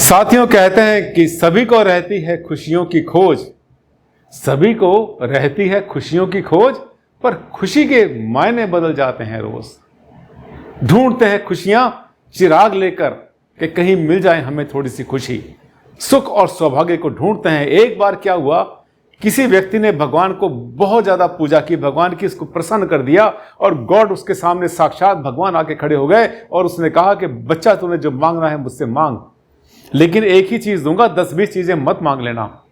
साथियों, कहते हैं कि सभी को रहती है खुशियों की खोज। सभी को रहती है खुशियों की खोज, पर खुशी के मायने बदल जाते हैं रोज। ढूंढते हैं खुशियां चिराग लेकर कि कहीं मिल जाए हमें थोड़ी सी खुशी। सुख और सौभाग्य को ढूंढते हैं। एक बार क्या हुआ, किसी व्यक्ति ने भगवान को बहुत ज्यादा पूजा की, भगवान की इसको प्रसन्न कर दिया और गॉड उसके सामने साक्षात भगवान आके खड़े हो गए और उसने कहा कि बच्चा, तूने जो मांगना है मुझसे मांग, लेकिन एक ही चीज दूंगा, 10-20 चीजें मत मांग लेना।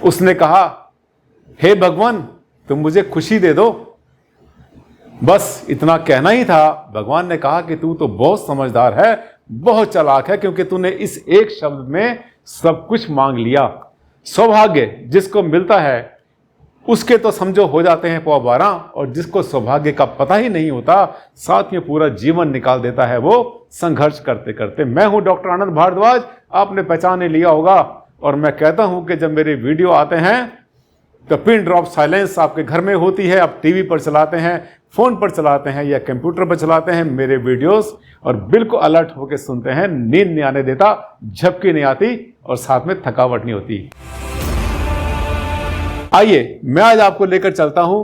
उसने कहा, हे भगवान, तुम मुझे खुशी दे दो। बस इतना कहना ही था। भगवान ने कहा कि तू तो बहुत समझदार है, बहुत चालाक है, क्योंकि तूने इस एक शब्द में सब कुछ मांग लिया। सौभाग्य जिसको मिलता है उसके तो समझो हो जाते हैं पौ 12, और जिसको सौभाग्य का पता ही नहीं होता, साथ में पूरा जीवन निकाल देता है वो संघर्ष करते करते। मैं हूं डॉक्टर आनंद भारद्वाज, आपने पहचान लिया होगा। और मैं कहता हूं कि जब मेरे वीडियो आते हैं तो पिन ड्रॉप साइलेंस आपके घर में होती है। आप टीवी पर चलाते हैं, फोन पर चलाते हैं या कंप्यूटर पर चलाते हैं मेरे वीडियोस, और बिल्कुल अलर्ट होकर सुनते हैं। नींद नहीं आने देता, झपकी नहीं आती और साथ में थकावट नहीं होती। आइए, मैं आज आपको लेकर चलता हूं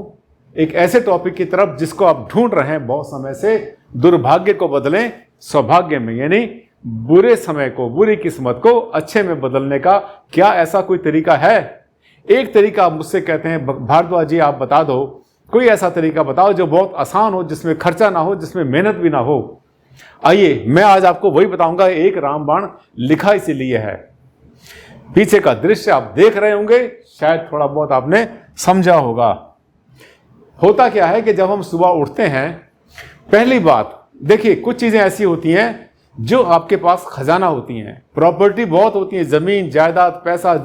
एक ऐसे टॉपिक की तरफ जिसको आप ढूंढ रहे हैं बहुत समय से। दुर्भाग्य को बदलें सौभाग्य में, यानी बुरे समय को, बुरी किस्मत को अच्छे में बदलने का क्या ऐसा कोई तरीका है? एक तरीका आप मुझसे कहते हैं, भारद्वाज जी आप बता दो, कोई ऐसा तरीका बताओ जो बहुत आसान हो, जिसमें खर्चा ना हो, जिसमें मेहनत भी ना हो। आइए, मैं आज आपको वही बताऊंगा। एक रामबाण लिखा इसीलिए है। पीछे का दृश्य आप देख रहे होंगे, शायद थोड़ा बहुत आपने समझा होगा। होता क्या है कि जब हम सुबह उठते हैं, पहली बात देखिए, कुछ चीजें ऐसी होती हैं जो आपके पास खजाना होती हैं। प्रॉपर्टी बहुत होती है, जमीन जायदाद, पैसा,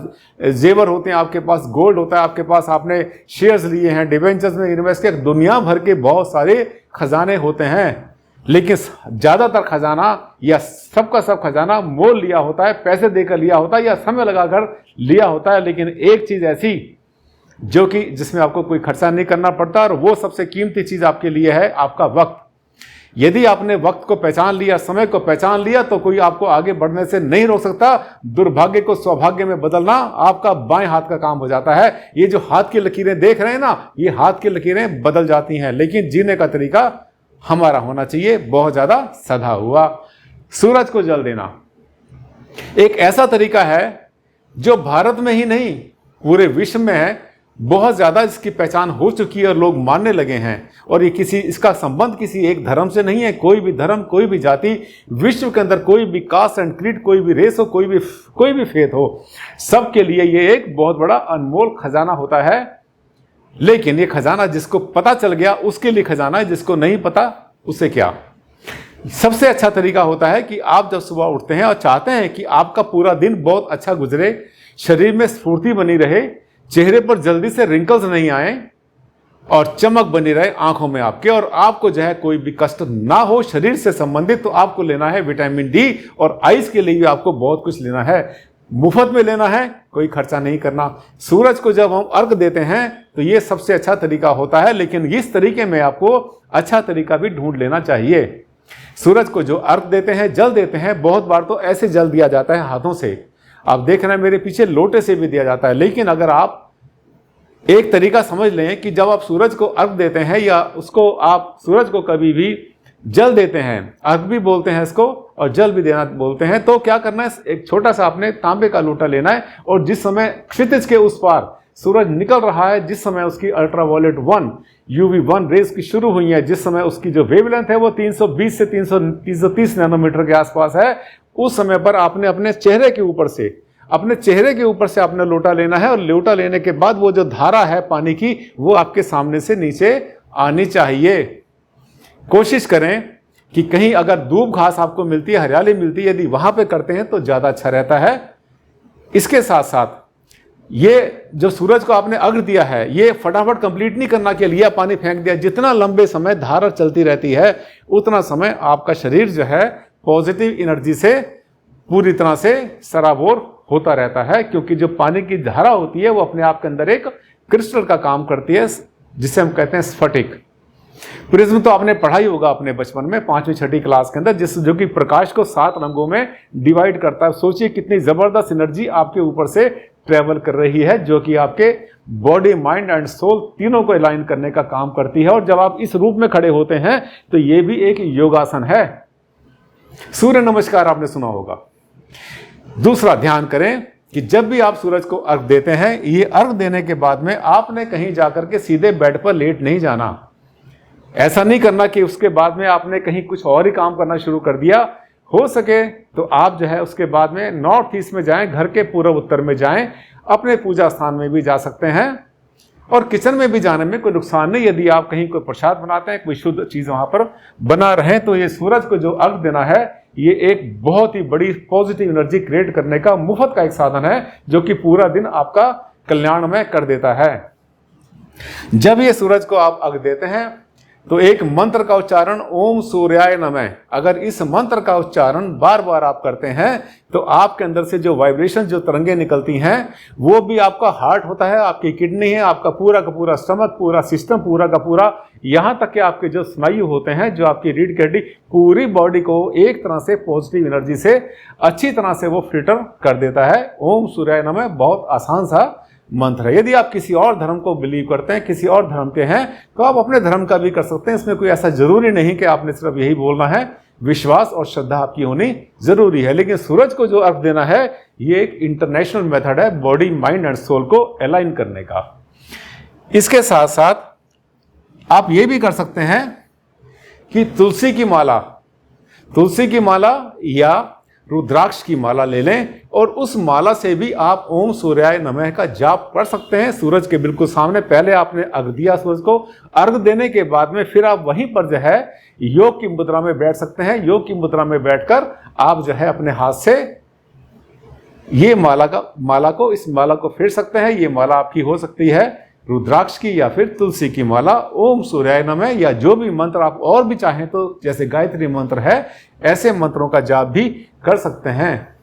जेवर होते हैं आपके पास, गोल्ड होता है आपके पास, आपने शेयर्स लिए हैं, डिवेंचर्स में इन्वेस्ट किया, दुनिया भर के बहुत सारे खजाने होते हैं। लेकिन ज्यादातर खजाना या सबका सब खजाना मोल लिया होता है, पैसे देकर लिया होता है या समय लगाकर लिया होता है। लेकिन एक चीज ऐसी जो कि जिसमें आपको कोई खर्चा नहीं करना पड़ता, और वो सबसे कीमती चीज आपके लिए है आपका वक्त। यदि आपने वक्त को पहचान लिया, समय को पहचान लिया, तो कोई आपको आगे बढ़ने से नहीं रोक सकता। दुर्भाग्य को सौभाग्य में बदलना आपका बाएं हाथ का काम हो जाता है। ये जो हाथ की लकीरें देख रहे हैं ना, ये हाथ की लकीरें बदल जाती हैं, लेकिन जीने का तरीका हमारा होना चाहिए बहुत ज्यादा सधा हुआ। सूरज को जल देना एक ऐसा तरीका है जो भारत में ही नहीं पूरे विश्व में है। बहुत ज्यादा इसकी पहचान हो चुकी है और लोग मानने लगे हैं। और ये इसका संबंध किसी एक धर्म से नहीं है। कोई भी धर्म, कोई भी जाति, विश्व के अंदर कोई भी कास्ट एंड क्रीड, कोई भी रेस हो, कोई भी फेथ हो, सबके लिए ये एक बहुत बड़ा अनमोल खजाना होता है। लेकिन ये खजाना जिसको पता चल गया उसके लिए खजाना है, जिसको नहीं पता उसे क्या। सबसे अच्छा तरीका होता है कि आप जब सुबह उठते हैं और चाहते हैं कि आपका पूरा दिन बहुत अच्छा गुजरे, शरीर में स्फूर्ति बनी रहे, चेहरे पर जल्दी से रिंकल्स नहीं आए और चमक बनी रहे आंखों में आपके, और आपको जो है कोई भी कष्ट ना हो शरीर से संबंधित, तो आपको लेना है विटामिन डी। और आइस के लिए भी आपको बहुत कुछ लेना है, मुफ्त में लेना है, कोई खर्चा नहीं करना। सूरज को जब हम अर्घ देते हैं तो ये सबसे अच्छा तरीका होता है। लेकिन इस तरीके में आपको अच्छा तरीका भी ढूंढ लेना चाहिए। सूरज को जो अर्घ देते हैं, जल देते हैं, बहुत बार तो ऐसे जल दिया जाता है हाथों से, आप देख रहे हैं मेरे पीछे, लोटे से भी दिया जाता है। लेकिन अगर आप एक तरीका समझ लें कि जब आप सूरज को अर्घ देते हैं, या उसको आप सूरज को कभी भी जल देते हैं, अर्घ भी बोलते हैं इसको और जल भी देना बोलते हैं, तो क्या करना है, एक छोटा सा आपने तांबे का लोटा लेना है, और जिस समय क्षितिज के उस पार सूरज निकल रहा है, जिस समय उसकी अल्ट्रावायलेट 1 UV1 रेज की शुरू हुई है, जिस समय उसकी जो वेवलेंथ है वो 320 से 330 नैनोमीटर के आसपास है, उस समय पर आपने अपने चेहरे के ऊपर से आपने लोटा लेना है। और लोटा लेने के बाद वो जो धारा है पानी की, वो आपके सामने से नीचे आनी चाहिए। कोशिश करें कि कहीं अगर दूब घास आपको मिलती है, हरियाली मिलती है, यदि वहां पे करते हैं तो ज्यादा अच्छा रहता है। इसके साथ साथ ये जो सूरज को आपने अर्घ दिया है, ये फटाफट कंप्लीट नहीं करना कि लिया पानी फेंक दिया। जितना लंबे समय धारा चलती रहती है, उतना समय आपका शरीर जो है पॉजिटिव एनर्जी से पूरी तरह से सराबोर होता रहता है। क्योंकि जो पानी की धारा होती है वो अपने आप के अंदर एक क्रिस्टल का काम करती है, जिसे हम कहते हैं स्फटिक। प्रिज्म तो आपने पढ़ा ही होगा अपने बचपन में 5वीं 6ठी क्लास के अंदर, जो कि प्रकाश को 7 रंगों में डिवाइड करता है। सोचिए कितनी जबरदस्त एनर्जी आपके ऊपर से ट्रेवल कर रही है, जो कि आपके बॉडी, माइंड एंड सोल तीनों को अलाइन करने का काम करती है। और जब आप इस रूप में खड़े होते हैं तो ये भी एक योगासन है। सूर्य नमस्कार आपने सुना होगा। दूसरा, ध्यान करें कि जब भी आप सूरज को अर्घ देते हैं, ये अर्घ देने के बाद में आपने कहीं जाकर के सीधे बेड पर लेट नहीं जाना। ऐसा नहीं करना कि उसके बाद में आपने कहीं कुछ और ही काम करना शुरू कर दिया। हो सके तो आप जो है उसके बाद में नॉर्थ ईस्ट में जाएं, घर के पूर्व उत्तर में जाएं, अपने पूजा स्थान में भी जा सकते हैं और किचन में भी जाने में कोई नुकसान नहीं। यदि आप कहीं कोई प्रसाद बनाते हैं, कोई शुद्ध चीज वहां पर बना रहे, तो ये सूरज को जो अर्घ देना है, ये एक बहुत ही बड़ी पॉजिटिव एनर्जी क्रिएट करने का मुफ्त का एक साधन है, जो कि पूरा दिन आपका कल्याणमय कर देता है। जब ये सूरज को आप अर्घ देते हैं तो एक मंत्र का उच्चारण ओम सूर्याय नमः, अगर इस मंत्र का उच्चारण बार बार आप करते हैं तो आपके अंदर से जो वाइब्रेशन, जो तरंगे निकलती हैं, वो भी आपका हार्ट होता है, आपकी किडनी है, आपका पूरा का पूरा स्टमक, पूरा सिस्टम, पूरा का पूरा, यहाँ तक कि आपके जो स्नायु होते हैं, जो आपकी रीढ़ की हड्डी, पूरी बॉडी को एक तरह से पॉजिटिव एनर्जी से अच्छी तरह से वो फिल्टर कर देता है। ओम सूर्याय नमः बहुत आसान सा मंत्र है। यदि आप किसी और धर्म को बिलीव करते हैं, किसी और धर्म के हैं, तो आप अपने धर्म का भी कर सकते हैं। इसमें कोई ऐसा जरूरी नहीं कि आपने सिर्फ यही बोलना है। विश्वास और श्रद्धा आपकी होनी जरूरी है। लेकिन सूरज को जो अर्घ देना है, ये एक इंटरनेशनल मेथड है बॉडी, माइंड एंड सोल को अलाइन करने का। इसके साथ साथ आप ये भी कर सकते हैं कि तुलसी की माला या रुद्राक्ष की माला ले लें और उस माला से भी आप ओम सूर्याय नमः का जाप कर सकते हैं। सूरज के बिल्कुल सामने पहले आपने अर्घ दिया सूरज को, अर्घ देने के बाद में फिर आप वहीं पर जो है योग की मुद्रा में बैठ सकते हैं। योग की मुद्रा में बैठकर आप जो है अपने हाथ से ये इस माला को फेर सकते हैं। ये माला आपकी हो सकती है रुद्राक्ष की या फिर तुलसी की माला। ओम सूर्याय नमः या जो भी मंत्र आप और भी चाहें तो, जैसे गायत्री मंत्र है, ऐसे मंत्रों का जाप भी कर सकते हैं।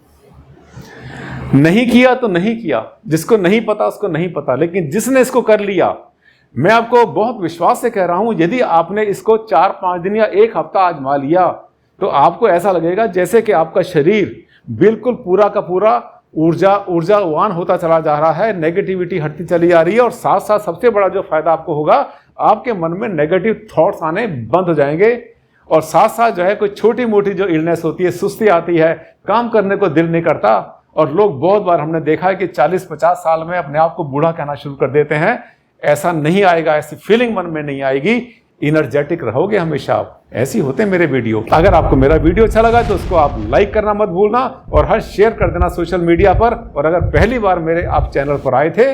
नहीं किया तो नहीं किया, जिसको नहीं पता उसको नहीं पता, लेकिन जिसने इसको कर लिया, मैं आपको बहुत विश्वास से कह रहा हूं, यदि आपने इसको 4-5 दिन या 1 हफ्ता आजमा लिया तो आपको ऐसा लगेगा जैसे कि आपका शरीर बिल्कुल पूरा का पूरा ऊर्जावान होता चला जा रहा है, नेगेटिविटी हटती चली जा रही है। और साथ साथ सबसे बड़ा जो फायदा आपको होगा, आपके मन में नेगेटिव थॉट्स आने बंद हो जाएंगे। और साथ साथ जो है कोई छोटी मोटी जो इलनेस होती है, सुस्ती आती है, काम करने को दिल नहीं करता, और लोग बहुत बार हमने देखा है कि 40-50 साल में अपने आप को बूढ़ा कहना शुरू कर देते हैं। ऐसा नहीं आएगा, ऐसी फीलिंग मन में नहीं आएगी, इनर्जेटिक रहोगे हमेशा आप। ऐसी होते हैं मेरे वीडियो। अगर आपको मेरा वीडियो अच्छा लगा तो उसको आप लाइक करना मत भूलना और हर शेयर कर देना सोशल मीडिया पर। और अगर पहली बार मेरे आप चैनल पर आए थे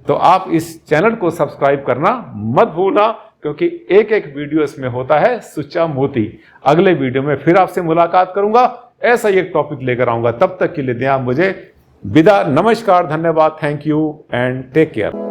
तो आप इस चैनल को सब्सक्राइब करना मत भूलना, क्योंकि एक एक वीडियो इसमें होता है सुच्चा मोती। अगले वीडियो में फिर आपसे मुलाकात करूंगा, ऐसा ही एक टॉपिक लेकर आऊंगा। तब तक के लिए दें आप मुझे विदा। नमस्कार, धन्यवाद, thank you and take care.